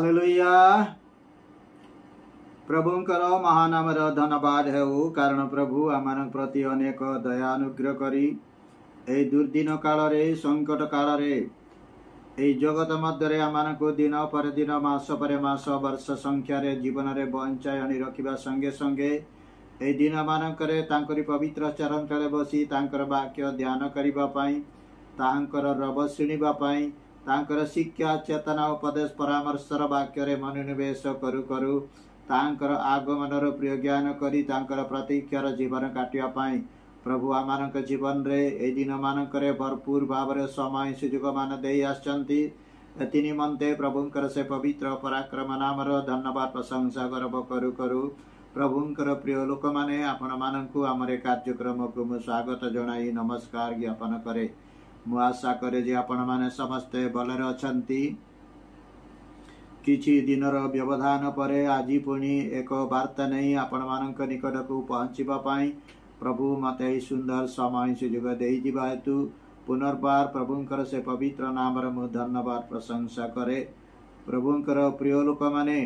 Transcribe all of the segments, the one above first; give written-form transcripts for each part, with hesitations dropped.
Hallelujah. प्रभुंकर महानामर धन्यवाद हेउ कारण प्रभु आमान प्रति अनेक दया अनुग्रह करी ए दुर्दिन काल रे संकट काल रे ए जगत मध्य आमान को दिन पर दिन मास पर मास वर्ष संख्या रे जीवन रे बंचाई आनी रखिबा संगे संगे ए दिन मानकरे तांकरी पवित्र चरण तले बसी तांकर वाक्य ध्यान करिबा पई तांकर रब शुणिबा पई तांकर शिक्षा चेतना उपदेश परामर्शर वाक्य रे मनोनिवेश करू करू तांकर आगमनर प्रिय ज्ञान करी तांकर प्रतीक्षार जीवन काटिया पई प्रभु आमानक जीवन रे ए दिन मानकरे भरपूर भाव रे समय सुयोग मान देई आछंती एति निमंते प्रभुंकर से पवित्र पराक्रम नामर धन्यवाद प्रशंसा गर्व करू करू प्रभुंकर प्रिय लोक माने आपण मानकु हमरे कार्यक्रम को मु स्वागत जणाई नमस्कार ज्ञापन करे। मु आशा करे जे आपण माने समस्ते भलरे अछंती। किछि दिनर व्यवधान परे आज पुणी एक वार्ता नहीं आपण मानक निकट को पहुंचीबा पई प्रभु मते सुंदर समय सुयोग देई दिबा हेतु पुनर्बार प्रभुंकर से पवित्र नामर मु धन्यवाद प्रशंसा करे। प्रभुंकर प्रिय लोक माने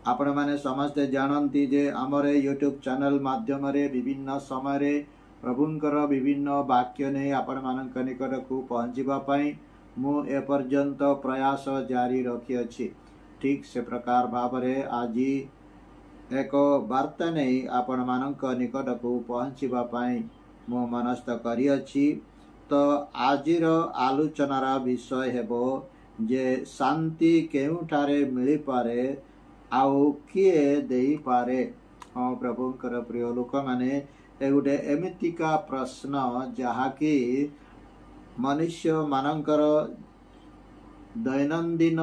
आपण माने समस्ते जानती जे आमर यूट्यूब चैनल माध्यम रे विभिन्न समय रे प्रभुंकर विभिन्न वाक्य ने आपण मानक निकट को पहुंचीबा पई मु ए पर्यंत प्रयास जारी रखी अछि। ठीक से प्रकार भाव रे आज एक वार्ता नहीं आपण मानक निकट को पहुंचीबा पई मु मनस्थ करी अछि। तो आजिर आलोचनार विषय हेबो जे शांति केउठारे मिली पारे आउ किए देई पारे। हाँ प्रभुंकर प्रिय लोक माने ए गुटे एमितिका प्रश्न जहाँकि मनुष्य मानकर दैनंदिन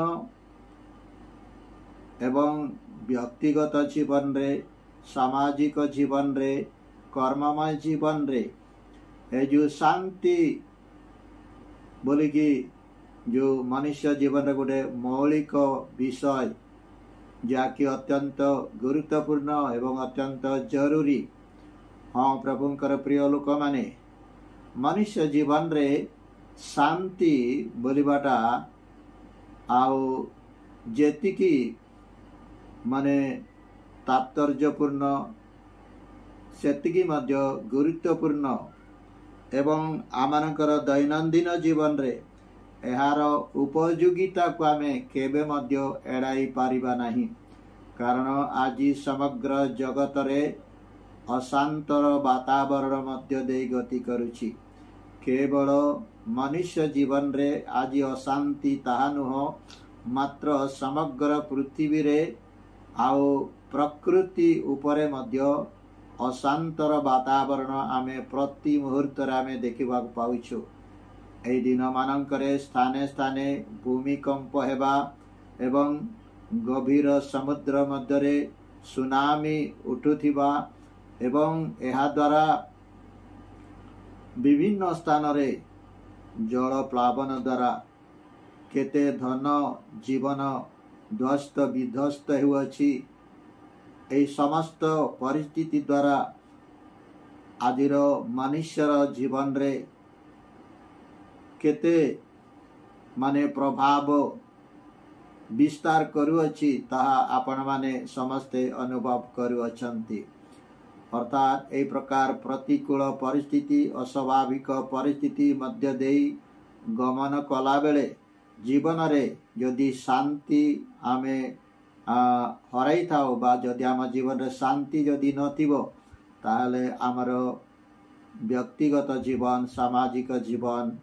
एवं व्यक्तिगत जीवन रे सामाजिक जीवन रे कर्ममय जीवन रे ए जो शांति बोली कि जो मनुष्य जीवन रे गोटे मौलिक विषय जाकि अत्यंत गुरुत्वपूर्ण एवं अत्यंत जरूरी। हाँ प्रभुंकर प्रिय लोक माने मनुष्य जीवन रे शांति बोलिबाटा आउ जेतिकी माने तात्पर्यपूर्ण सेतिकी मध्य गुरुत्वपूर्ण एवं आमानकर दैनंदिन जीवन रे एहार उपयोगिता को आमे केबे मध्य एड़ाई पारिबा नहीं। कारण आज समग्र जगत रे अशांतर वातावरण मध्य दे गति करुछि। केवल मनुष्य जीवन रे आज अशांति ताहा नुह मात्र समग्र पृथ्वी रे आउ प्रकृति उपरे मध्य अशांतर वातावरण आमे प्रति मुहूर्त रे आमे देखिबा पाउछु। एई दिन मानकरे स्थाने स्थाने भूमिकंप हेबा एवं गभीर समुद्र मध्य रे सुनामी उठुथिबा एवं एहा द्वारा विभिन्न स्थान रे जल प्लावन द्वारा केते धन जीवन ध्वस्त विध्वस्त हेउछि। एई समस्त परिस्थिति द्वारा आजिर मनुष्यर जीवन रे केते माने प्रभाव विस्तार करुअछि ताहा आपण माने समस्ते अनुभव करुअछंती। अर्थात ए प्रकार प्रतिकूल परिस्थिति अस्वाभाविक परिस्थिति मध्य देई गमन कला बेले जीवन रे यदि शांति आमे हराई थाओ बा जदि आम जीवन रे शांति जदि नथिबो ताहले आमर व्यक्तिगत जीवन सामाजिक जीवन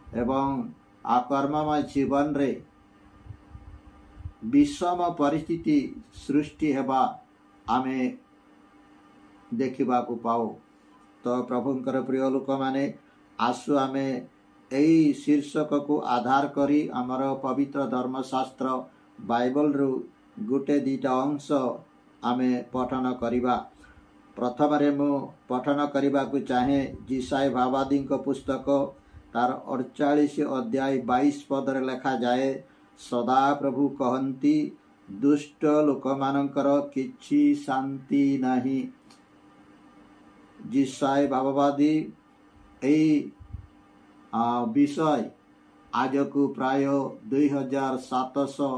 एवं आकर्ममय जीवन रे विषम परिस्थिति सृष्टि हेबा आमे देखिबा को पाओ। तो प्रभुंकर प्रिय लोक माने आसु आमे एई शीर्षक को आधार करी आमर पवित्र धर्मशास्त्र बाइबल रु गुटे दीटा अंश आमे पठन करिबा। प्रथम रे मु पठन करिबा को चाहे जिसाई भावादी को पुस्तक तार 48 अध्याय 22 पद रे लिखा जाए सदा प्रभु कहंती दुष्ट लोक मानकर किछि शांति नाही। जिसाई भाववादी एई विषय आज को प्राय 2700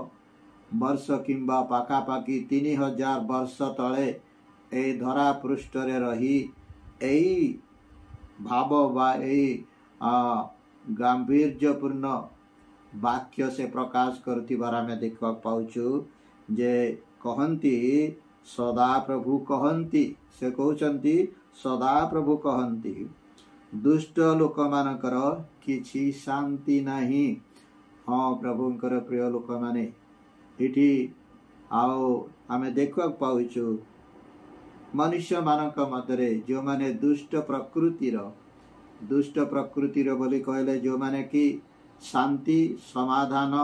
वर्ष किंबा पाखापाखि 3000 वर्ष तले ए धरा पृष्ठ रही यही भाव बा गांभीर्यपूर्ण वाक्य से प्रकाश करथिबार आमे देखा पाउछु जे कहंती सदा प्रभु कहंती से कहउचंती सदा प्रभु कहंती दुष्ट लोक मानकर किछि शांति नहीं। हाँ प्रभुंकर प्रिय लोक माने इठी आओ आमे देखा पाउछु मनुष्य मानक मध्य जो माने दुष्ट प्रकृतिर बोली कहले जो माने कि शांति समाधान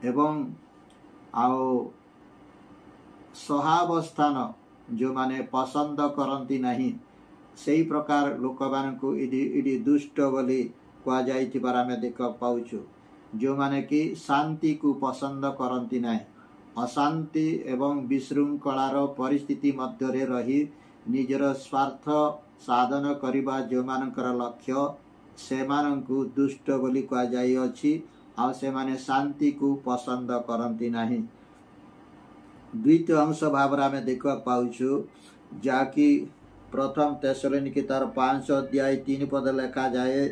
एवं आओ सहावस्थान जो माने पसंद करती नहीं सही प्रकार लोक मानकु इडी दुष्ट बोली कह जाइथिबार आमे देख पाउछु जो माने कि शांति को पसंद करती नहीं अशांति एवं विशृंखलार परिस्थिति मध्य रही निजर स्वार्थ साधन करिबा जो मानकर लक्ष्य से मानकु दुष्ट बोली कह जाई अछि आ से माने शांति को पसंद करती नहीं। द्वितीय अंश भाव में देखा पाउछु जाकि प्रथम तेसलोनिके तार 5 अध्याय 3 पद लेखा जाए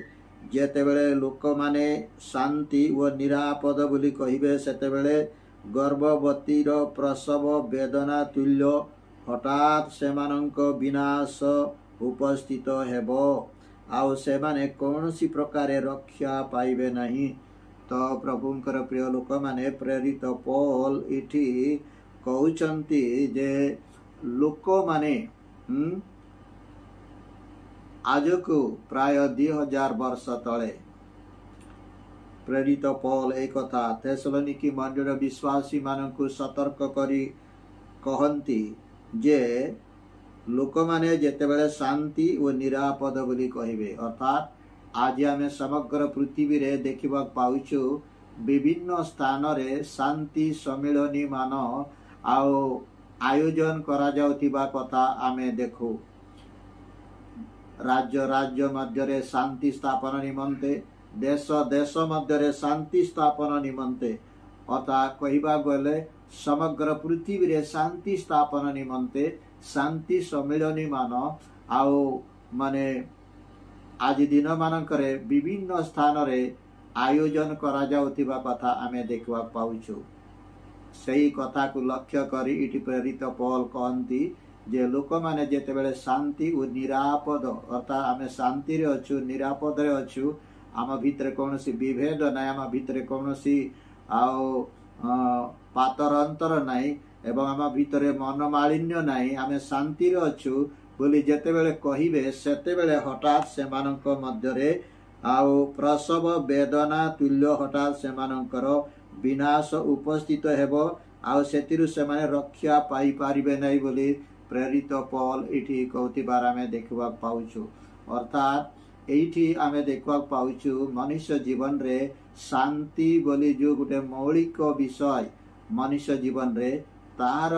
जेतेबेले लोक माने शांति व निरापद बोली कहिबे सेतेबेले गर्भवतीर प्रसव वेदना तुल्य हठात सेमानंक विनाश उपस्थित हेबो आउ सेमाने कौनसी प्रकार रक्षा पाइबे नहीं। तो प्रभुंकर प्रिय लोक माने प्रेरित पौल इठी कहउचंती जे लोक माने आज को प्राय 2000 वर्ष तले प्रेरित पौल एक कथा थेसलोनिकी मंडल विश्वासी मानकु सतर्क करी कहंती जे लोक माने जेतेबेले शांति और निरापद बोली कहिबे अर्थात आज आम समग्र पृथ्वी रे देखिबा पाउछु विभिन्न स्थान रे शांति सम्मेलनी मान आओ आयोजन करा जाउथिबा कथा आमे देखु राज्य राज्य मध्य शांति स्थापन निमंते देश देश मध्य शांति स्थापन निमंते अर्थात कहवा गले समग्र पृथ्वी रे शांति स्थापन निमंते शांति सम्मेलनी मान आओ माने आज दिन मानकरे विभिन्न स्थान रे आयोजन करा जाउथिबा कथा आमे देखवा पाउछु सही कथा को लक्ष्य करी इटी प्रेरित पौल कहंती जे लोक माने जेतेबेले शांति और निरापद अर्थात आमे शांति रे अछु निरापद रे अछु आम भितर कौनसी विभेद ना आम भितर कौनसी आओ पातर अंतर नाई एवं आम भितर मनमालिन्य नाई आमे शांति रे अछु बोली जेतेबेले कहिबे सेतेबेले हठात सेमानक मध्यरे आओ प्रसव वेदना तुल्य हठात सेमानकर विनाश उपस्थित हेबो आओ सेतिरु सेमाने रक्षा पाई पारिबे नै बोली प्रेरित पौल इठी कहतिबार आमे देखबा पाउछु अर्थात एठी आमे देखबा पाउछु मनुष्य जीवन रे शांति बोली जो गुटे मौलिक विषय मनुष्य जीवन रे तार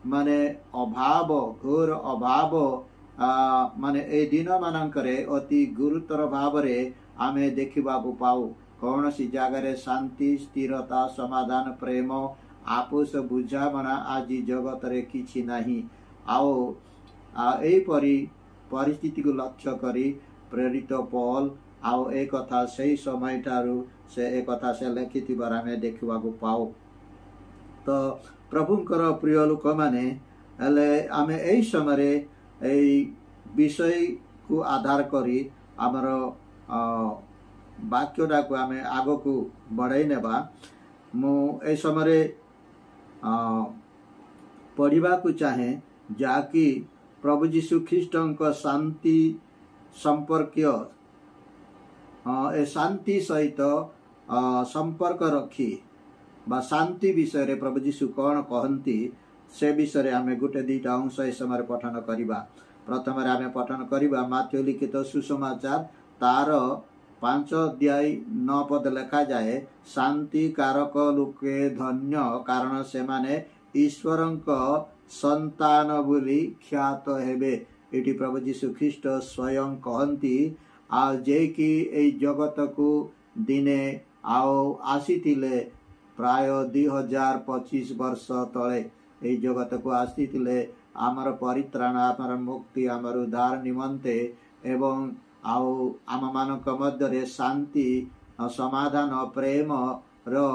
माने अभाव घोर अभाव माने ए दिन मानकरे अति गुरुतर भाव रे आमे देखिबा पाऊ कौन सी जगह शांति स्थिरता समाधान प्रेम आपोष बुझामणा आज जगत रे किछि नाही आओ एई परी परिस्थिति को लक्ष्य करी प्रेरित पौल आओ एक कथा सही समय ठारू से एक कथा से लिखिथिबार आमे देखिबा पाऊ। तो प्रभुंकर प्रिय लोक माने हेले आमे एई समय एई विषय को आधार करी आमर वाक्यटा को आमे आगो को बढ़ाई नेबा मु ए समय पढ़िबा को चाहे जाकि प्रभु जीशु ख्रीष्टंक शांति संपर्क ए शांति सहित संपर्क रखी बा शांति विषय रे प्रभु जीशु कौन कहंती से विषय आमे गोटे दुईटा अंश ए समय पठन करिबा। प्रथम आमे पठन करिबा माथ्यू लिखित सुसमाचार तार 5 अध्याय 9 पद लेखा जाए शांति कारक लोके धन्य कारण से माने ईश्वरंक संतान बोली ख्यात हेबे। एटी प्रभु जीशु ख्रीष्ट स्वयं कहंती आ जे कि ए जगत को दिने आओ आसीथिले प्राय 2025 वर्ष तले यही जगत को आसीथिले आमर परित्राण आमर मुक्ति आमर उद्धार निमंते एवं आउ आम मानक मध्य शांति समाधान प्रेम रो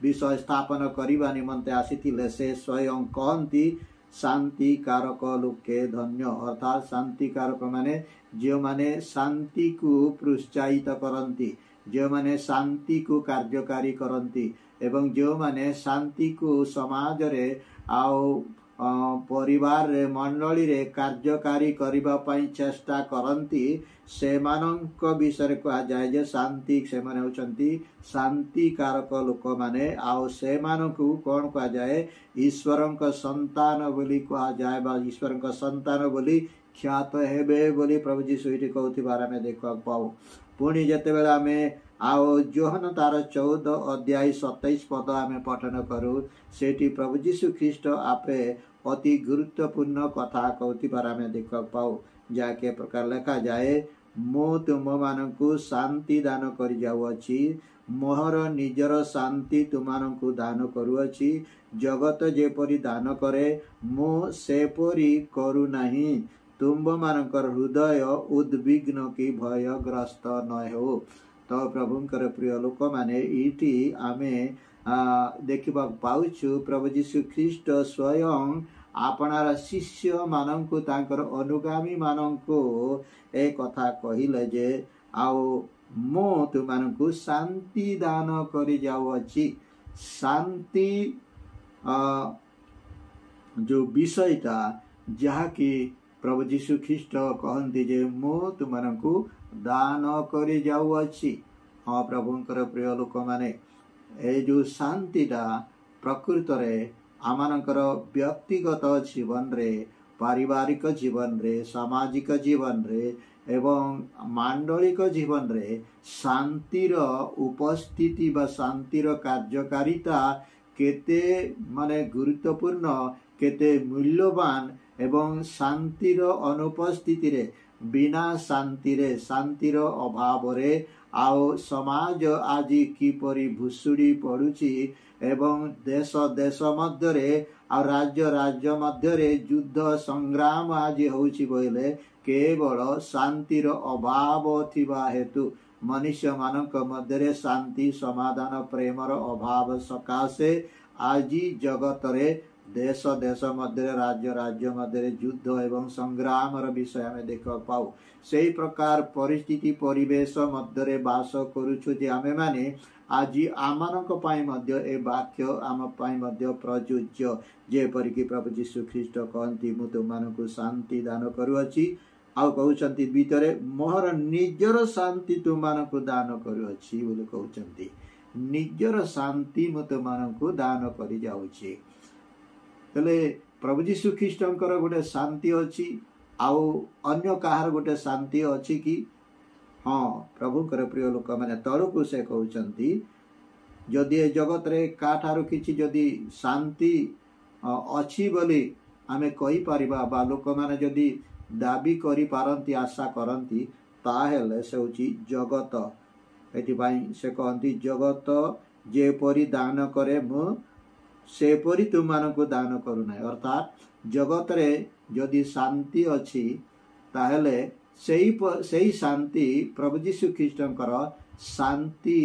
विषय स्थापन करने निमंते आसीथिले से स्वयं कहती शांति कारक लोके धन्य अर्थात शांति कारक माने जो माने शांति को प्रोत्साहित करती जो माने शांति को कार्यकारी करती एवं जो माने शांति को समाज रे आओ परिवार रे मंडली रे कार्यकारी करिबा पई चेष्टा करंती से मानक विषय कहा जाए जे शांति से माने होचंती शांति कारक लोक माने आउ से मानकु कोन कहा जाए ईश्वरक संतान बोली कहा जाए बा ईश्वरक संतान बोली ख्यात हेबे बोली प्रभु जीशु इति कहथिबार आमे देखा पाऊ पुणी जेतेबेला आमे आओ जोहन तार 14 अध्याय 27 पद आमे पठन करू सेठी प्रभु जीशु ख्रीस्ट आपे अति गुरुत्वपूर्ण कथा कहथिबार आमे देखा पाऊ जाके प्रकार लिखा जाए मो तुम मानकु शांति दान करि जाउअछि मोहर निजर शांति तुमानकु दान करूअछि जगत जेपरि दान करे मो सेपरि करू नाही तुम मानकर हृदय उद्विग्न की भयग्रस्त न हो। तो प्रभुंकर प्रिय लोक माने इटी आमे देखिबा पाउछु प्रभु जीशु ख्रीस्ट स्वयं आपनार शिष्य मानंकु तांकर अनुगामी मानंकु ए कथा कहिले जे आओ मो तुमानंकु शांति दान करि जाउअछि शांति जो विषयटा जहा कि प्रभु जीशु ख्रीस्ट कहती जे मो तुमको दान करि जाउअछि। हाँ प्रभुंकर प्रिय लोक माने ए जो शांतिटा प्रकृत रे आमानकर व्यक्तिगत जीवन रे पारिवारिक जीवन रे सामाजिक जीवन रे एवं मांडलिक जीवन रे शांतिर उपस्थिति बा शांतिर कार्यकारिता केते माने गुरुत्वपूर्ण केते मूल्यवान एवं शांतिर अनुपस्थिति रे बिना शांति रे शांतिर अभाव रे आओ समाज आज किपरि भुसुड़ी पड़ुची एवं देश देश मध्य रे आ राज्य राज्य मध्य रे युद्ध संग्राम आज होउची बोले केवल शांतिर अभाव थिबा हेतु मनुष्य मानक मध्य रे शांति समाधान प्रेमर अभाव सकाशे आज जगत रे देश देश मध्य राज्य राज्य मध्य युद्ध एवं संग्राम विषय आम देख पाऊ से प्रकार परिस्थिति परिवेश मध्य बास करुछु जे आमे माने आज आमानक पाई मध्य ए वाक्य आम पाई मध्य प्रयोज्य जेपरि कि प्रभु जीशु ख्रीस्ट कहती मु तुमको शांति दान करूअछि आउ कहउछंती भीतरे मोहर निजर शांति तुमको दान करूअछि बोली कहउछंती निजर शांति मु तुमको दान करि जाउछि। तले प्रभु जीशु ख्रीष्टंकर गोटे शांति अच्छी आउ अन्य कहार गोटे शांति अच्छी कि हाँ प्रभुंकर प्रिय लोक मैंने तलकू से कहते जदि जगत रे काठारु किछि जदि शांति अच्छी बोली आमे कहि परिबा बा लोक माने जदि दाबी करि पारंती आशा करंती ताहेले से होची जगत एथिबाई से कहंती जगत जेपरि दान करे मु सेपरि तुमको दान करूना अर्थात जगत रे जदि शांति अच्छी ताहेले सेही शांति प्रभु जीशु ख्रीष्टंकर शांति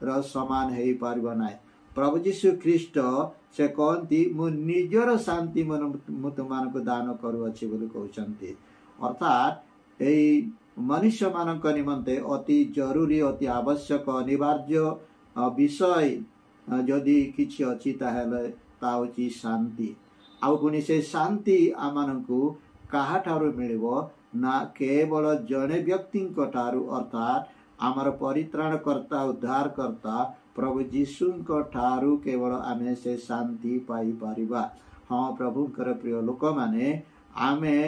र समान हेई पारिबो नै। प्रभु जीशु ख्रीष्ट से कहती मु निजर शांति मु तुमको दान करूअछि बोली कहउछंती अर्थात एई मनुष्य मानक निमंते अति जरूरी अति आवश्यक अनिवार्य विषय जदि किछि अछि ताहेले ताउची शांति आउ पुनी से शांति आमानकु काहा ठारु मिलिबो ना केवल जने व्यक्तिंक ठारु अर्थात आमर परित्राण करता उद्धार करता प्रभु जीशुंक ठारु केवल आमे से शांति पाई पारिबा। हाँ प्रभुंकर प्रिय लोक माने आमे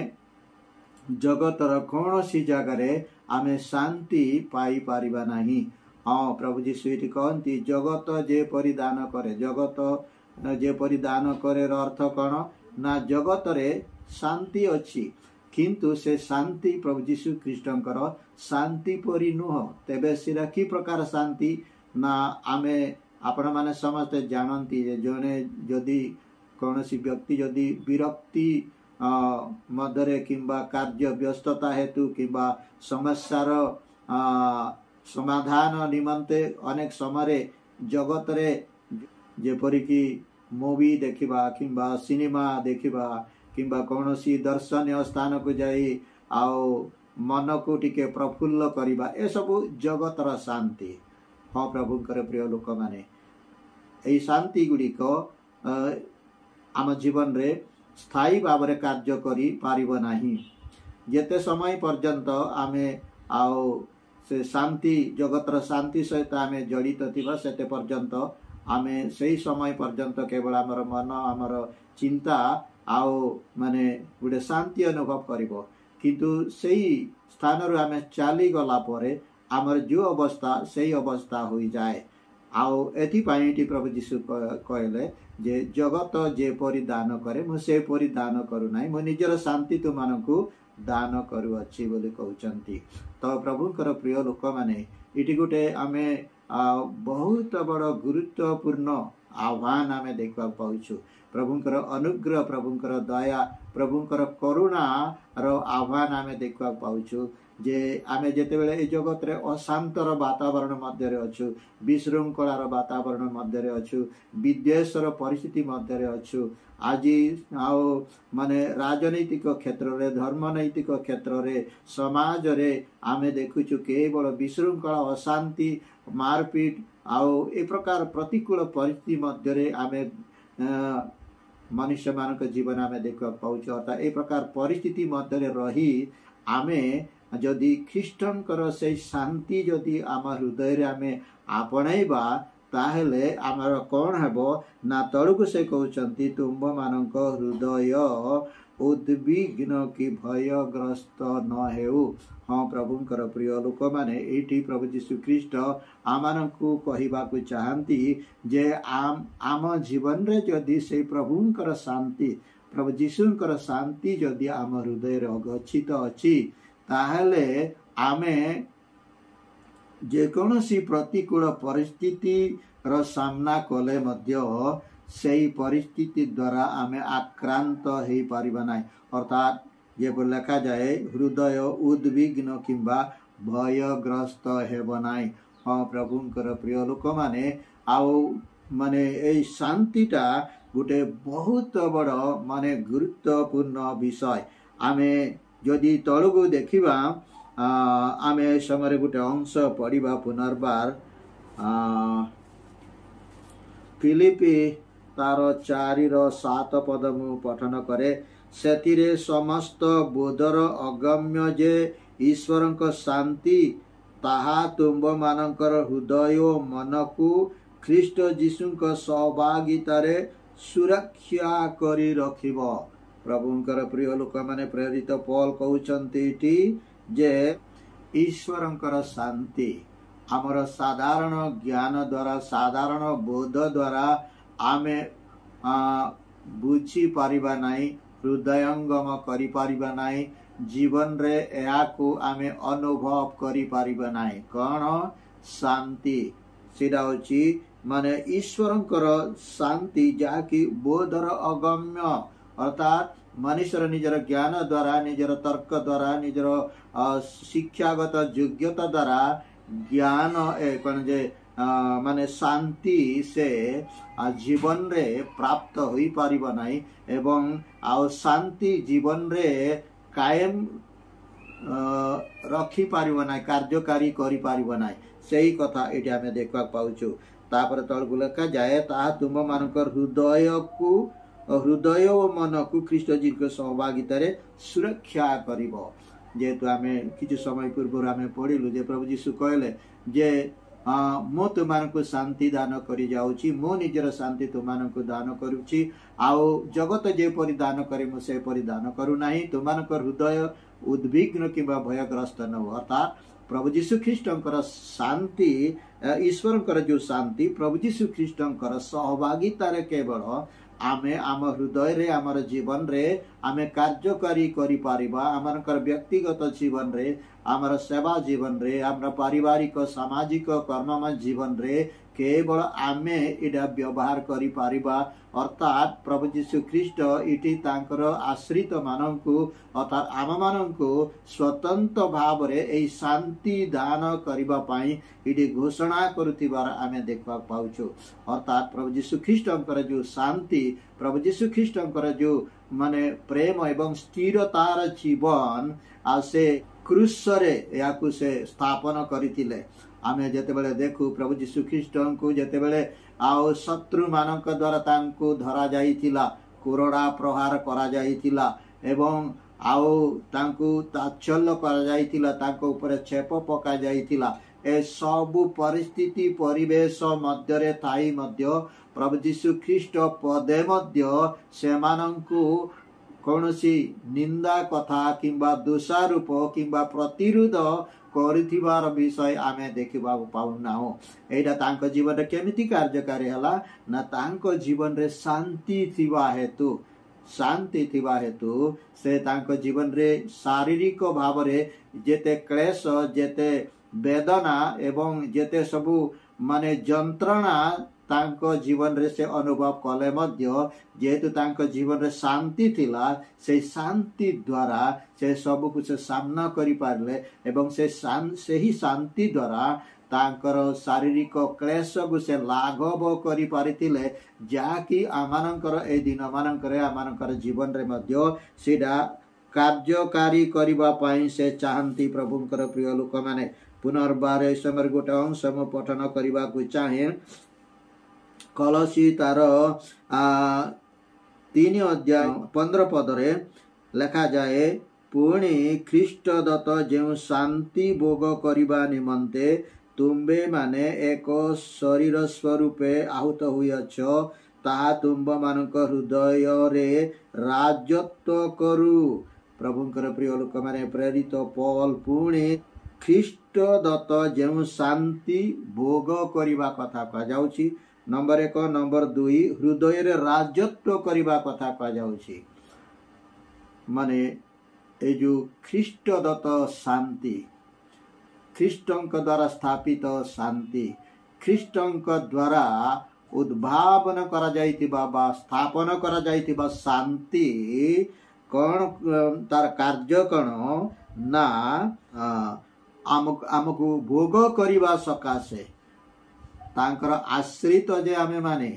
जगतर कौनसी जगह आमे शांति पाई पारिबा नाही। हाँ प्रभु जीशु इति कहती जगत जे परिदान करे जगत जे परिदान करे अर्थ कौन ना जगत रे शांति अच्छी किंतु से शांति प्रभु जीशु ख्रीष्टंकर शांति परि नुह तेबे सिरा कि प्रकार शांति ना आमे आपण माने समस्ते जानती जे जने जदि कौन सी व्यक्ति जदि विरक्ति मध्यरे किंबा कार्य व्यस्तता हेतु किंबा समस्यार समाधान निमंते अनेक समय जगत रे जेपरिकी मूवी देखिबा किंबा सिनेमा देखिबा किंबा कौन सी दर्शनीय स्थान को जाई आओ मन को टिके प्रफुल्ल करिबा ए सब जगतर शांति। हाँ प्रभुंकर प्रिय लोक माने एई शांति गुड़िक आम जीवन रे स्थायी भाव में कार्य करि पारिबो नाही। जेते समय पर्यंत आमे आओ से शांति जगतर शांति सहित आमे जड़ित थिबा सेते पर्यंत आमे सही समय पर्यंत केवल आमर मन आमर चिंता आओ माने गोटे शांति अनुभव करिबो। किंतु सही स्थान रो आमे चली गला परे आमर जो अवस्था सही अवस्था हो जाए। आओ एथि पाइटी प्रभु जीशु कहले जे जगत जे परि दान करे मु से परि दान करू नाही, मु निजर शांति तुम मानकु दान करू अछि बोली कहउचंती। तो प्रभुकर प्रिय लोक माने इटी गोटे आमे बहुत बड़ गुरुत्वपूर्ण आह्वान आमे देखा पाउछु। प्रभुंकर अनुग्रह प्रभुंकर दया प्रभुंकर करुणा रो आह्वान आमे देखा पाउछु जे आमे जेतेबेले ए जगत रे अशांतर वातावरण मध्य रे अछु, विशृंखलार वातावरण मध्य रे अछु, विद्वेषर परिस्थिति मध्य रे अछु। आज आओ माने राजनैतिक क्षेत्र रे धर्मनैतिक क्षेत्र रे समाज रे आमे देखुछु केवल विशृंखला अशांति मारपीट आओ ए प्रकार प्रतिकूल परिस्थिति मध्य रे आमे मनुष्य मानक जीवन आमे देखा पाउछु। अर्थात ए प्रकार परिस्थिति मध्य रे रही आमे जदि ख्रीष्टंकर से शांति जदि आम हृदय रे आमे आपणैबा ताहेले आमर कौन हेबो ना तळुक से कहउचंती तुम मानक हृदय उद्विग्न कि भयग्रस्त न हेउ। हाँ प्रभुंकर प्रिय लोक माने एठी प्रभु जीशु ख्रीष्ट आमानकु कहिबाकु चाहंती जे आम जीवन रे जदि से प्रभुंकर शांति प्रभु जीशुंकर शांति जदि आम हृदय रे अगच्छित अछि ताहेले आमे जेकोसी प्रतिकूल परिस्थिति रो सामना कले मध्य सेही परिस्थिति द्वारा आमे आक्रांत हेई पारिबा नाही। अर्थात जे लेखा जाए हृदय उद्विग्न किंबा भयग्रस्त हेबो नाही। हाँ प्रभुंकर प्रिय लोक माने आओ माने ए शांतिटा गोटे बहुत बड़ माने गुरुत्वपूर्ण विषय। आमे जदि तळुगु देखिबा आमे समय गोटे अंश पढ़िबा पुनर्बार फिलिपी तार 4:7 पद मु पठन करे सेतिरे समस्त बोधर अगम्य जे ईश्वरंक शांति ताहा तुम मानकर हृदय मनकु ख्रीष्ट जीशुंक सहभागितारे सुरक्षा करी रखिबो। प्रभुंकर प्रिय लोक माने प्रेरित पौल कहउचंती जे ईश्वरंकर शांति आमर साधारण ज्ञान द्वारा साधारण बोध द्वारा आमे बुझी पारिबा नाही, हृदयंगम करि पारिबा नाही, जीवन रे याकु आमे अनुभव करि पारिबा नाही। कौन शांति सेटा होची माने ईश्वरंकर शांति जाकी बोधर अगम्य अर्थात मनुष्यर निजर ज्ञान द्वारा निजर तर्क द्वारा निजर शिक्षागत योग्यता द्वारा ज्ञान कौन जे माने शांति से जीवन रे प्राप्त होई पारिबा नाही एवं आउ शांति जीवन रे कायम रखी पारिबा नाही, कार्यकारी करि पारिबा नाही। सही कथा एठी आमे देखा पाउछु। तापर तळगु लेखा जाए ता तुम मानकर हृदय और मन को ख्रीष्ट जी के सहभागितारे सुरक्षा करिबो। जेतु आमे किछु समय पूर्व आमे पढ़िलु जे प्रभु जीशु कहले जे मो तुमानकु शांति दान करि जाउची, मो निजर शांति तुमानकु दान करूची, आउ जगत जे परि दान करे मो से परि दान करू नाही। तुमानकर हृदय उद्विग्न किंबा भयग्रस्त न हो। अर्थात प्रभु जीशु ख्रीष्टंकर शांति ईश्वरंकर जो शांति प्रभु जीशु ख्रीष्टंकर सहभागितारे केवल आमे आम हृदय रे आमर जीवन रे आमे कार्यकारी करि पारिबा। आमरकर व्यक्तिगत जीवन रे आमर सेवा जीवन रे आमर पारिवारिक सामाजिक कर्ममय जीवन रे केवल आमे इडा व्यवहार करि पारिबा अर्थात प्रभु जीशु ख्रीस्ट इटी तांकर आश्रित माननकु अर्थात आम माननकु स्वतंत्र भाव रे एई शांति दान करिबा पई इटी घोषणा करुथिबार आमे देखबा पाउछु। अर्थात प्रभु जीशु ख्रीष्टंकर जो शांति प्रभु जीशु ख्रीष्टंकर जो माने प्रेम एवं स्थिरतार जीवन आ से क्रूस रे याकु से स्थापन करिथिले। आमे जेतेबेले देखु प्रभु जीशु ख्रीष्टंकु जेतेबेले आउ शत्रु मानक द्वारा तांको धरा जाइथिला कोरडा प्रहार करा जाइथिला एवं आउ तांको ताच्छल्य करा जाइथिला तांको ऊपर छेप पका जाइथिला ए सबु परिस्थिति परिवेश मध्य रे थाई मध्य प्रभु जीशु ख्रीष्ट पदे मध्य सेमानंकु कौनसी निंदा कथा किंबा दोषारोप किंबा प्रतिरोध करिथिबार विषय आमे देखिबा पाउना हो। एटा तांको जीवन रे केमिति कार्यकारी हला ना तांको जीवन रे शांति थिबा हेतु से तांको जीवन रे शारीरिक भाव रे जेते क्लेश जेते वेदना एवं जेते सबु माने जंत्रणा तांको जीवन रे से अनुभव कले मध्य जेहेतु तांको जीवन रे शांति थिला से शांति द्वारा से सब कुछ सामना करि पारले एवं से ही शांति द्वारा तांकर शारीरिक क्लेश को से लाघव करि पारिथिले जाकि आमानकर ए दिन मानकर आमानकर जीवन रे मध्य सेडा कार्यकारी करिबा पई से चाहंती प्रभुंकर प्रिय लोक माने पुनर्बार समय गोटे अंश पठन करने को चाहे कलसी तार 3 अध्याय 15 पदरे लेखा जाए पुणी ख्रीष्ट दत्त जो शांति भोग करने निमंते तुम्बे माने एक शरीर स्वरूपे आहूत हुईअछ ताहा तुम्ब मानक हृदय रे राजत्व करू। प्रभुंकर प्रिय लोक माने प्रेरित पौल पुणी ख्रीष्ट दत्त जो शांति भोग करने कथा कह जाउछि। नंबर 1 नंबर 2 हृदय रे राजत्व करने कथा कह जाउछि माने ए जो ख्रीष्ट दत्त शांति ख्रीष्टंक द्वारा स्थापित शांति ख्रीष्टंक द्वारा उद्भावन करा जाइतिबा बा स्थापन करा जाइतिबा शांति कौन तार कार्य कौन ना आमको भोग करवा सकाशे तांकर आश्रित जे आमे माने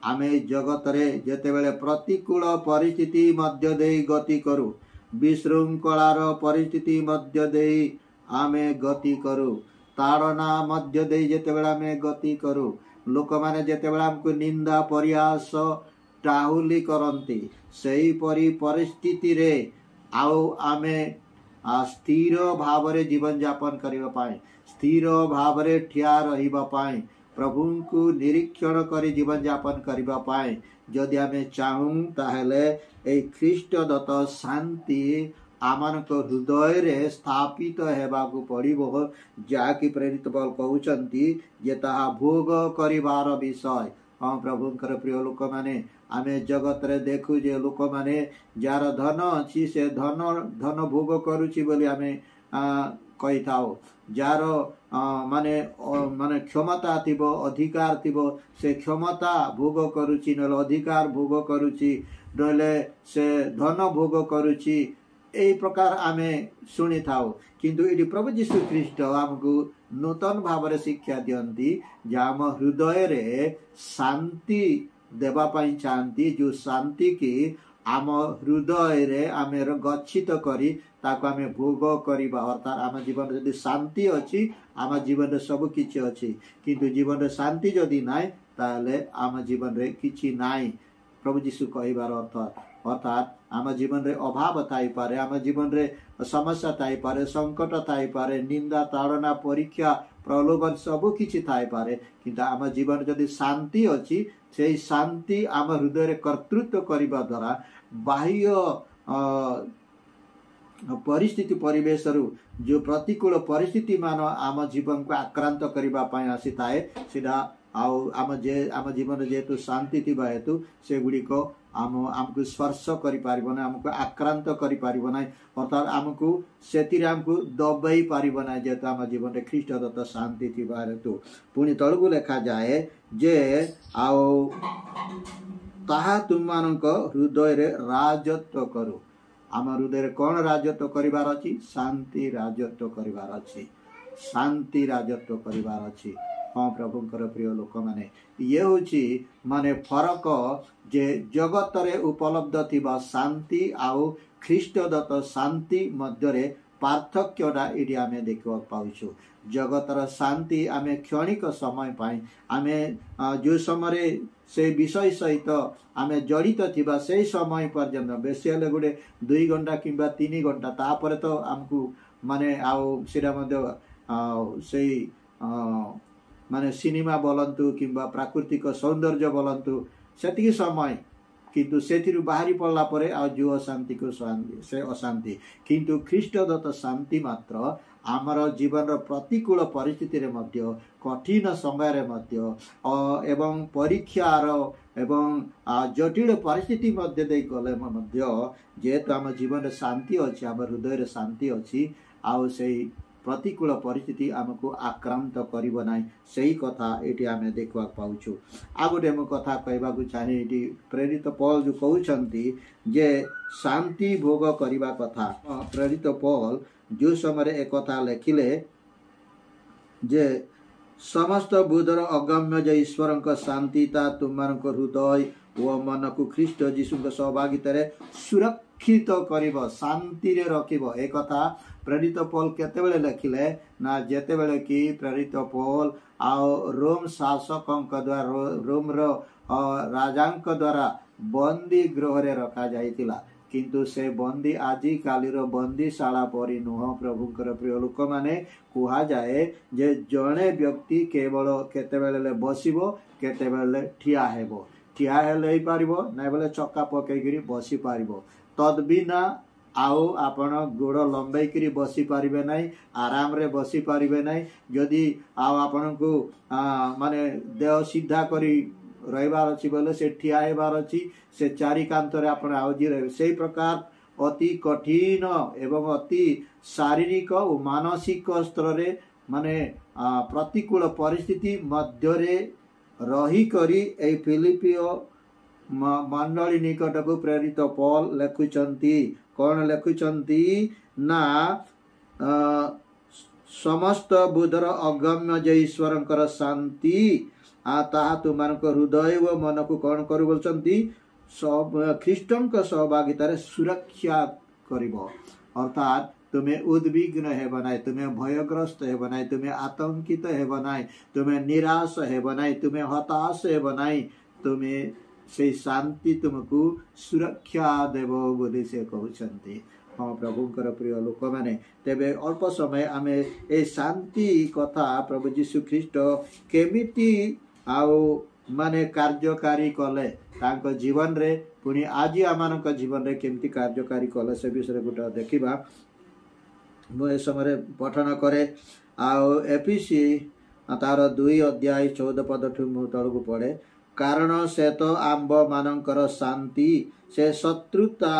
आमे जगत रे जेतेबेले प्रतिकूल परिस्थिति मध्य देई गति करू विशृंखलार परिस्थिति मध्य देई आमे गति करू ताड़ना मध्य देई जेतेबेले आमे गति करू लोक माने जेतेबेले हमको निंदा परिहास टाहुली करंती सही परी परिस्थिति रे आओ आमे स्थिर भाव रे जीवन यापन करिबा पाए स्थिर भाव रे ठिया रहिबा पाए प्रभु को निरीक्षण करी जीवन यापन करिबा पाए जदि आमे चाहू ताहेले ए ख्रीष्ट दत्त शांति आमानक हृदय रे स्थापित हेबाकू पड़िबो जाकि प्रेरित बल कहउचंती जे ताहा भोग करिवार विषय। हाँ प्रभुंकर प्रिय लोक माने आमे जगत रे देखु जे लोक माने जार धन अछि से धन भोग करूची बोली आमे कहि थाओ जार माने माने क्षमता थिबो अधिकार थिबो से क्षमता भोग करूची न अधिकार भोग करूची नले से धन भोग करूची ए प्रकार आमे सुनी थाओ किंतु एडी प्रभु यीशु ख्रीष्ट हमको नूतन भाव रे शिक्षा दियंती जाम हृदय रे शांति देवा पाई चाहती जो शांति की आम हृदय रे आमे गच्छित करी ताको आमे भोग करिबा अर्थात आम जीवन रे शांति अछि आम जीवन रे सब किछि अछि किंतु जीवन रे शांति जदि नाय ताले आम जीवन रे किछि नाय प्रभु यीशु कहिबार अर्थात आम जीवन रे अभाव थाई पारे आम जीवन रे समस्या थाई पारे संकट थाई पारे निंदा ताड़ना परीक्षा प्रलोभन सब किछि थाई पारे किंतु आम जीवन जदि शांति अछि से शांति आम हृदय रे कर्तृत्व करिबा द्वारा बाह्य परिस्थिति परिवेश जो प्रतिकूल परिस्थिति मान आम जीवन को आक्रांत करने आसी थाए सीधा आम जीवन जेहेतु शांति थी हेतु से गुड़िक आमको स्पर्श कर पारना आमको आक्रांत कर पारना अर्थात आमको से दबाई पारना जेहेतु आम जीवन में ख्रीष्ट दत्त शांति थी हेतु पुणी तलू लिखा जाए जे ताहा तुम मान हृदय रे राजत्व करू आम हृदय कौन राजत्व करिवार अछि शांति राजत्व करिवार अछि शांति राजत्व करिवार अछि। हाँ प्रभुंकर प्रिय लोक माने ये होची माने फरक जे जगत रे उपलब्ध थिबा शांति आउ ख्रीष्ट दत्त शांति मध्यरे पार्थक्यटा इडी आमे देखिबा पाउछु। जगतर शांति आमे क्षणिक समय पाई आमे जो समय से विषय सहित आमे जड़ित थिबा से समय पर्यंत बेसी हेले गुडे 2 घंटा किंबा 3 घंटा तापर तो आमको माने आउ सिरा मध्य से माने सिनेमा बोलंतु किंबा प्राकृतिक सौंदर्य बोलंतु सेतिकी समय किंतु सेथिरु बाहरी पड़ला परे आ जो अशांति को से अशांति किंतु ख्रीष्ट दत्त शांति मात्र आमर जीवन प्रतिकूल परिस्थिति रे मध्य कठिन समय रे मध्य एवं परीक्षार एवं जटिल परिस्थिति मध्य दे गले मध्य जेहेतु आम जीवन रे शांति अच्छी आम हृदय रे शांति अच्छी आउ से प्रतिकूल परिस्थिति आमको आक्रांत करिबो नाही सही कथा एटी आमे देखवा पाउछु। आ गोटे म कथा कहबा को चाहे एटी प्रेरित पौल जो कहउछंती जे शांति भोग करिबा कथा प्रेरित पौल जो समय एक कथा लिखिले जे समस्त बुद्धर अगम्य जे ईश्वरक शांतिता तुमମାନଙ୍କ हृदय व मन को ख्रीष्ट जीशुक सहभागिता रे सुरक्षित करिबो शांति रे रखिबो एक कथा प्रेरित पौल केतेबेले लिखिले ना जेतेबेले कि प्रेरित पौल आओ रोम शासकंक द्वारा रोम रो राजांक द्वारा बंदी गृह रे रखा जाइतिला किंतु से बंदी आजि कालीर बंदीशाला परि नुह प्रभुंकर प्रिय लोक माने कुहा जाए जे जणे व्यक्ति केवल केतेबेले बसिबो केतेबेले ठिया हेबो ठिया हेले पारिबो नै बेले चक्का पकई गिरी बसी पारिबो तद बिना आओ आपण गोड़ लंबाई करी बसी पारिबे नाही आराम रे बसी पारिबे नाही जदि आओ आपण को माने देह सीधा करी रहिबार अछि बोले से ठिया हेबार अछि से चारि कांत रे आपण आउजी रहे सेही प्रकार अति कठिन एवं अति शारीरिक और मानसिक स्तर रे माने प्रतिकूल परिस्थिति मध्य रे रही करी ए फिलिपियो मंडली निकट को प्रेरित पौल लिखुचंती कौन लिखुचंती ना समस्त बुद्धर अगम्य जे ईश्वरंकर शांति ताहा तुमମାନଙ୍କ हृदय व मन को कौन करू बोलचंती सब ख्रीष्टन का सहभागिता रे सुरक्षा करिवो अर्थात तुम्हें उद्विग्न हेब नाई तुम्हें भयग्रस्त हेब नाई तुम्हें आतंकित हेब नाई तुम्हें निराश हेब नाई तुम्हें हताश हेब नाई तुम्हें से शांति तुमको सुरक्षा देव बोली से कहउछंती। हाँ प्रभुंकर प्रिय लोक माने तेबे अल्प समय आमे ए शांति कथा प्रभु जीशु ख्रीष्ट केमिति आउ माने कार्यकारी कले तांको जीवन रे पुनी आज आमानक जीवन रे केमिति कार्यकारी कले से विषय गोटा देखिबा मो ए समय पठन करे आउ एपीसी तार 2 अध्याय 14 पद ठु मु तळकु पढे कारण से तो आंब मानकर शांति से शत्रुता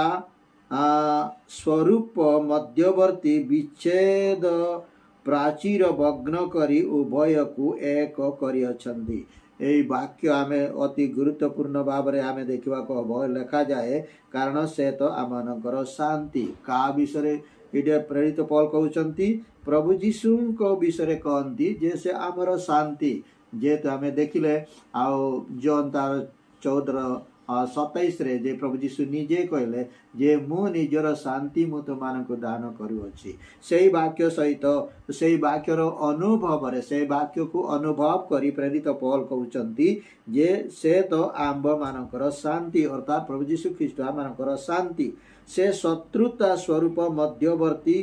स्वरूप मध्यवर्ती विच्छेद प्राचीर भग्न करी उभय को एक करियछंती। एई वाक्य आमे अति गुरुत्वपूर्ण भाव रे आमे देखिबा को हबो लिखा जाए कारण से तो आमानकर शांति का विषय इडे प्रेरित पौल कहउचंती प्रभु जीशु को विषय कहंती जैसे आमर शांति जेहेतु आमे देखिले आओ जॉन तार 14:27 रे जे प्रभु जीशु निजे कहले जे मु निजर शांति मु तुमମାନଙ୍କୁ दान करूअछि सेही वाक्य सहित सेही वाक्यर अनुभव रे सेही वाक्य को अनुभव करी प्रेरित पौल कहउचंती जे से तो आंब मानकर शांति अर्थात प्रभु जीशु ख्रीष्ट मानकर शांति से शत्रुता स्वरूप मध्यवर्ती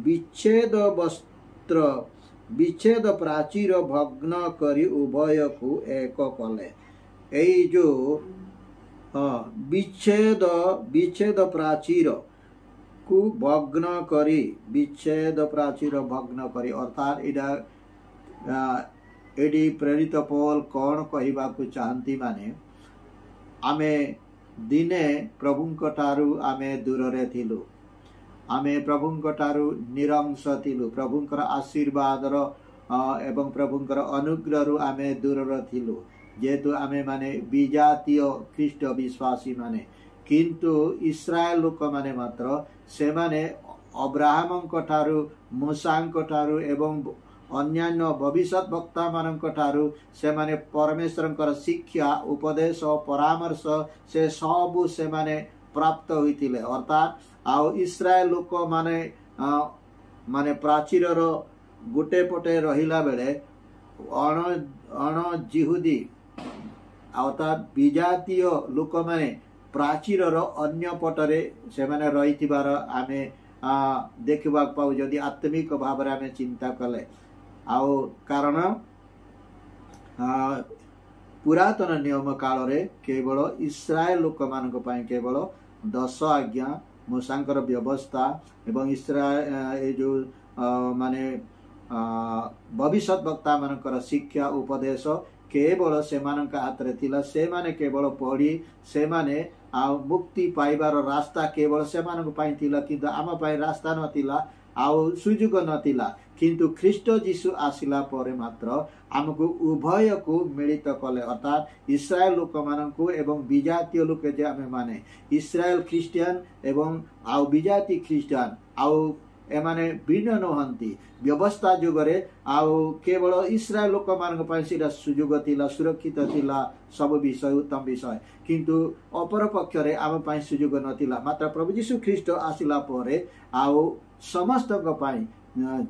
विच्छेद वस्त्र विच्छेद प्राचीर भग्न करी उभय को एक कले एई जो विच्छेद विच्छेद प्राचीर को भग्न करी विच्छेद प्राचीर भग्न करी अर्थात इडा एडी प्रेरित पौल कौन कहवाकू चाहती माने आमे दिने प्रभुंक ठारू आमे दूर रे थिलु आमे प्रभुंक ठारू निरंश थिलु प्रभुंकर आशीर्वाद एवं प्रभुंकर अनुग्रह रु आमे दूर रे थिलु जेतु आमे माने विजातीय ख्रीष्ट विश्वासी माने किंतु इस्राएल लोक माने मात्र से माने अब्राहमंक ठारू मूसांक ठारू एवं अन्यान्य भविष्यत वक्ता मानक ठारू से माने परमेश्वरंकर शिक्षा उपदेश परामर्श से सबु से माने प्राप्त होइतिले अर्थात आउ इस्राएल लोक माने माने प्राचीर गोटे पटे रहिला बेले अण जिहुदी अर्थात विजातीय लोक माने प्राचीर अन्य पटरे से माने रहिथिबार आमे देखिबा पाउ जदि आत्मिक भाव रे आमे चिंता कले आउ कारण पुरातन नियम काल रे केवल इस्राएल लोक मानक पई केवल 10 आज्ञा मूसांकर व्यवस्था एवं इस्राएल जो माने भविष्यत वक्ता मानकर शिक्षा उपदेश केवल से मानक हाथ रे थिला से माने केवल पढ़ी से माने मुक्ति पाइबार रास्ता केवल से मानक पई थिला किंतु आम पई रास्ता नथिला आउ सुजुग नथिला किंतु ख्रीष्ट जीशु आसिला परे मात्र आमको उभय को मिलित कले अर्थात इस्राएल लोक मानकु एवं विजातीय लोक जे आमे माने इस्राएल ख्रिस्टियन एवं आउ विजाती ख्रिस्टियन आउ एमाने भिन्न नहंती व्यवस्था जुगरे आउ केवल इस्राएल लोक मानक पई सिरा सुजुग थिला सुरक्षित थिला सब विषय उत्तम विषय किंतु अपर पक्ष रे आम पई सुजुग नथिला मात्र प्रभु यीशु ख्रीष्ट आसिला परे आउ समस्त को पई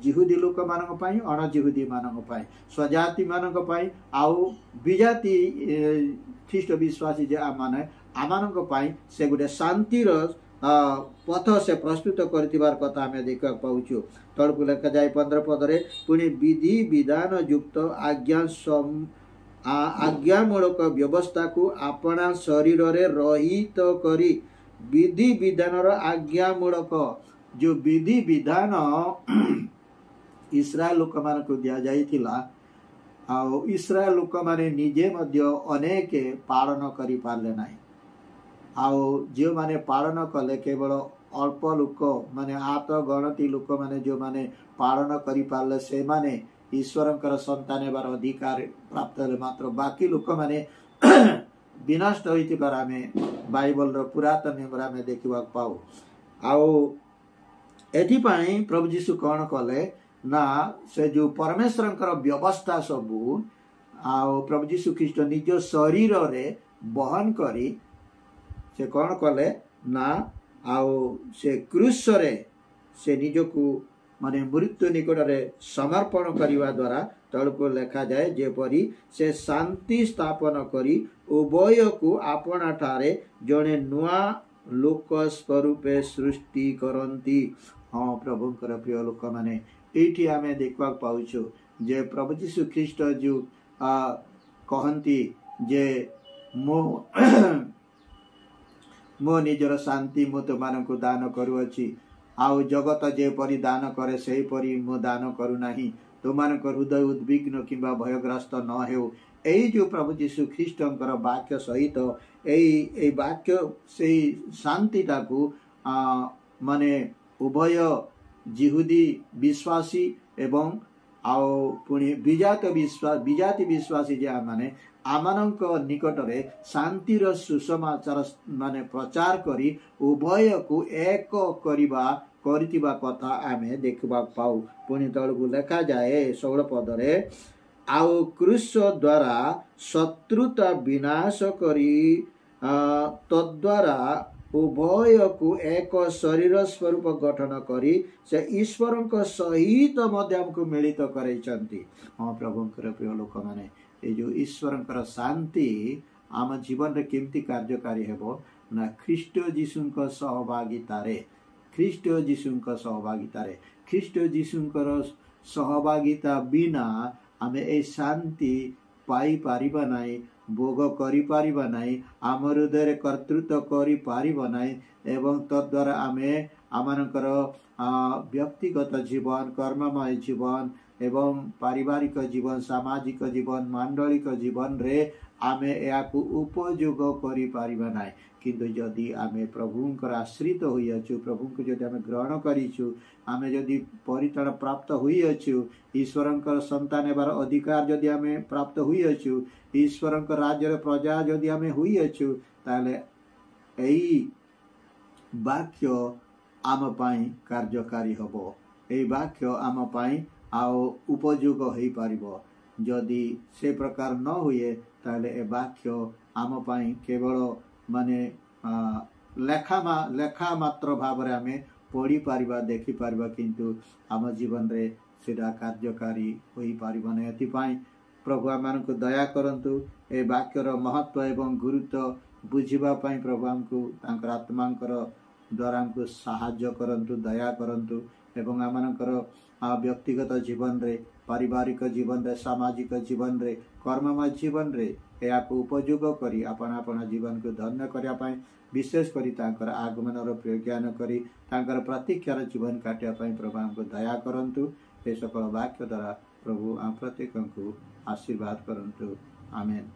जिहुदी लोक मानक पई अण जिहुदी मानक पई स्वजाति मानक पई आउ विजाति ख्रीष्ट विश्वासी जे माने आमानक पई से गुटे शांतिर पथ से प्रस्तुत करथिबार कथा हमें देखा पाउछु तळकु लेखा जाय 15 पदरे पुनी विधि विधान युक्त आज्ञामूलक व्यवस्था को अपना शरीर रे रहित करी विधि विधान रो आज्ञामूलक जो विधि विधान इस्राएल लोक मान को दिया जाइथिला आ इस्राएल लोक माने निजे मध्य अनेक पालन करि पारले नाही आउ जो माने पालन कले केवल अल्प लोक माने आत गणति लोक माने जो माने पालन करि पारले से माने ईश्वरंकर संतान हेबार अधिकार प्राप्त हेले मात्र बाकी लोक माने विनष्ट होइतिबार आमे बाइबल रो पुरातन नियम रे आमे देखिबा पाऊ आउ एथि पई प्रभु यीशु कोन कले ना से जो परमेश्वरंकर व्यवस्था सबु आउ प्रभु यीशु ख्रीष्ट निज शरीर रे बहन करी से कौन कले ना आउ से क्रूस रे से निजको माने मृत्यु निकट रे समर्पण करिवा द्वारा तळको लेखा जाए जेपरी से शांति स्थापन करी उभय को आपना ठारे जने नुआ लोक स्वरूपे सृष्टि करंती हाँ प्रभुंकर प्रिय लोक माने एठी आमे देखवा पाउछु जे प्रभु यीशु ख्रीष्ट जो कहंती जे मो निजर शांति मो तुमको दान करुअछि आउ जगत जेपरी दान करे सेही परी मो दान करू नाही तुमको हृदय उद्विग्न किंबा भयग्रस्त न हेउ एई जो प्रभु यीशु ख्रीष्टंकर वाक्य सहित एई वाक्य सेही शांतिटा को माने उभय जिहुदी विश्वासी एवं आउ पुणी विजाति विश्वासी जे माने आमानक निकट रे शांतिर सुसमाचार माने प्रचार करी उभय को एक करितिबा कथा आमे देखबा पाऊ पुणी तळकु लेखा जाए 16 पदरे आउ क्रूस द्वारा शत्रुता विनाश करी तद्वारा उभय को एक शरीर स्वरूप गठन करी से ईश्वर सहित मध्य हमको मिलित करैछंती हाँ प्रभुंकर प्रिय लोक माने ए जो ईश्वरंकर शांति आम जीवन रे केमती कार्यकारी हेबो ना ख्रीष्ट जीशुंक सहभागिता रे ख्रीष्ट जीशुंकर सहभागिता बिना आमे ए शांति पाई पारिबा नाही भोग करि पारिबा नाही आम हृदय कर्तृत्व करि पारिबा नाही एवं तद्वारा आमे आमनकर व्यक्तिगत जीवन कर्ममय जीवन एवं पारिवारिक जीवन सामाजिक जीवन मांडलिक जीवन रे आमे याकु उपयोग करि पारिबा नाय किंतु जदि आमे प्रभुंकर आश्रित होई अछु प्रभुंक जदि आमे ग्रहण करिछु आमे जदि परित्राण प्राप्त होई अछु ईश्वरंकर संतान हेबार अधिकार जदि आमे प्राप्त होई अछु ईश्वरंकर राज्यर प्रजा जदि आमे होई अछु ताले एई वाक्य आम पाई कार्यकारी हबो एई वाक्य आम पाई आओ उपयोग होई पारिबो जदि से प्रकार न हुए ताले ए वाक्य आम पाई केवल माने लेखा मात्र भाव रे आमे पढ़ी पारिबा देखि पारिबा किंतु आम जीवन रे सेटा कार्यकारी होई पारिबो नै एथिपाई प्रभु आमनकु दया करंतु ए वाक्यर महत्व एवं गुरुत्व बुझिबा पाई प्रभु आमकु तांकर आत्मांकर द्वारा आमकु सहाय्य करंतु दया करंतु एवं आमनकर व्यक्तिगत जीवन रे पारिवारिक जीवन रे सामाजिक जीवन रे कर्ममय जीवन रे याकु उपयोग करी आपण आपण जीवन को धन्य करिया पाई विशेष करी तांकर आगमन रो प्रज्ञान करी तांकर प्रतीक्षार जीवन काटिया पाई प्रभु हमको दया करंतु ए सकल वाक्य द्वारा प्रभु आम प्रत्येक को आशीर्वाद करंतु आमेन।